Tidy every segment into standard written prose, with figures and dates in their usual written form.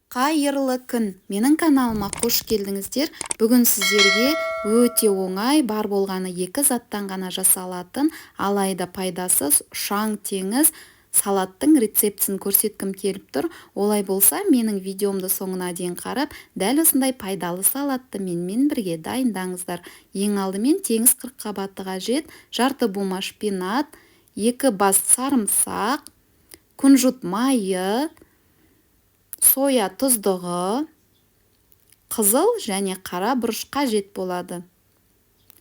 Қайырлы күн, менің каналыма қош келдіңіздер. Бүгін сіздерге өте оңай, бар болғаны 2 заттан ғана жасалатын, алайда пайдасыз шаң теңіз салаттың рецептісін көрсеткім келіп тұр. Олай болса, менің видеомды соңына дейін қарап, дәл осындай пайдалы салатты менімен бірге дайындаңыздар. Ең алдымен теңіз қырыққабаты қажет, жарты бума шпинат, 2 бас сарымсақ, күнжіт майы, соя тұздығы, қызыл және қара бұрыш қажет болады.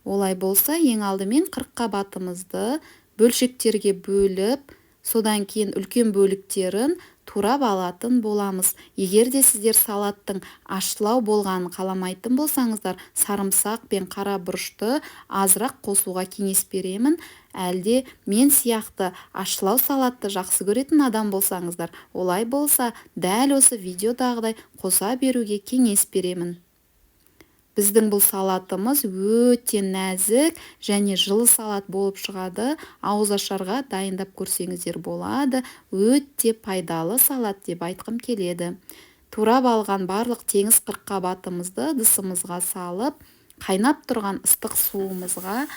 Олай болса, ең алдымен қырыққабатымызды бөлшектерге бөліп, содан кейін үлкен бөліктерін турап алатын боламыз. Егер де сіздер салаттың ашылау болғанын қаламайтын болсаңыздар, сарымсақ пен қара бұрышты азырақ қосуға кеңес беремін. Әлде мен сияқты ашылау салатты жақсы көретін адам болсаңыздар, олай болса, дәл осы видеодағыдай қоса беруге кеңес беремін. Біздің бұл салатымыз өте нәзік және жылы салат болып шығады. Ауызашарға дайындап көрсеңіздер болады. Өте пайдалы салат деп айтқым келеді. Турап алған барлық теңіз қырыққабатымызды дысымызға салып, қайнап тұрған ыстық суымызға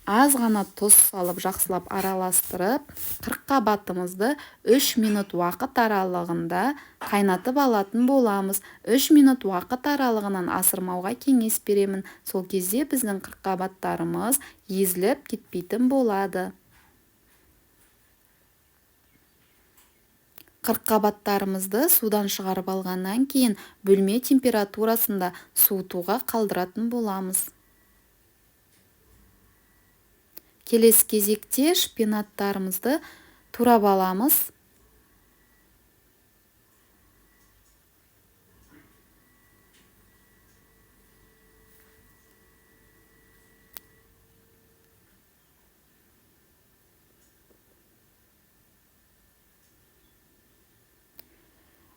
аз ғана тұз салып, жақсылап араластырып, қырыққабатымызды 3 минут уақыт аралығында қайнатып алатын боламыз. 3 минут уақыт аралығынан асырмауға кеңес беремін. Сол кезде біздің қырыққабаттарымыз езіліп кетпейтін болады. Қырыққабаттарымызды судан шығарып алғаннан кейін бөлме температурасында суытуға қалдыратын боламыз. Келесі кезекте шпинаттарымызды турап аламыз.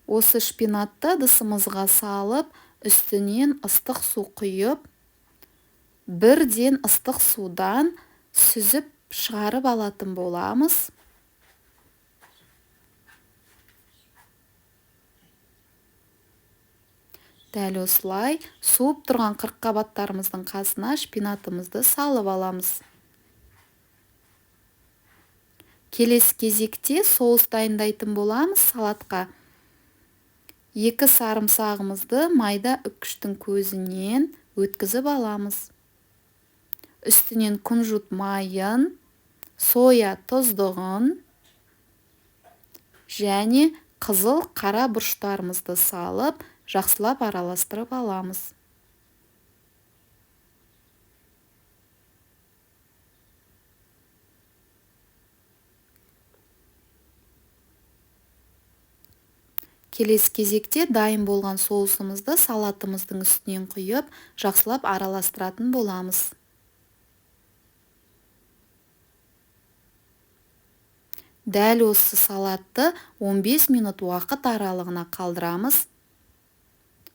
Осы шпинатты дысымызға салып, үстінен ыстық су құйып, бірден ыстық судан сүзіп шығарып алатын боламыз. Дәл осылай суып тұрған қырыққабаттарымыздың қасына шпинатымызды салып аламыз. Келесі кезекте соус дайындайтын боламыз салатқа. 2 сарымсағымызды майда үккіштің көзінен өткізіп аламыз. Үстінен күнжіт майын, соя тұздығын және қызыл қара бұрыштарымызды салып, жақсылап араластырып аламыз. Келесі кезекте дайын болған соусымызды салатымыздың үстінен құйып, жақсылап араластыратын боламыз. Дәл осы салатты 15 минут уақыт аралығына қалдырамыз.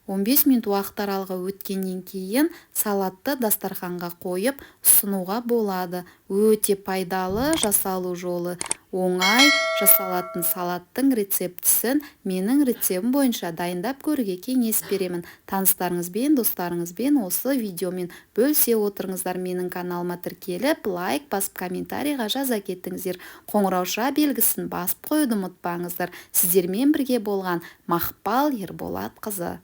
15 минут уақыт аралығы өткеннен кейін салатты дастарханға қойып ұсынуға болады. Өте пайдалы, жасалу жолы оңай, жасалатын салаттың рецептісін менің рецептім бойынша дайындап көруге кеңес беремін. Таныстарыңызбен, достарыңызбен осы видеомен бөлісе отырыңыздар. Менің каналыма тіркеліп, лайк басып, комментарийға жаза кеттіңіздер. Қоңырауша белгісін басып қойуды ұмытпаңыздар. Сіздермен бірге болған Мақпал Ерболатқызы.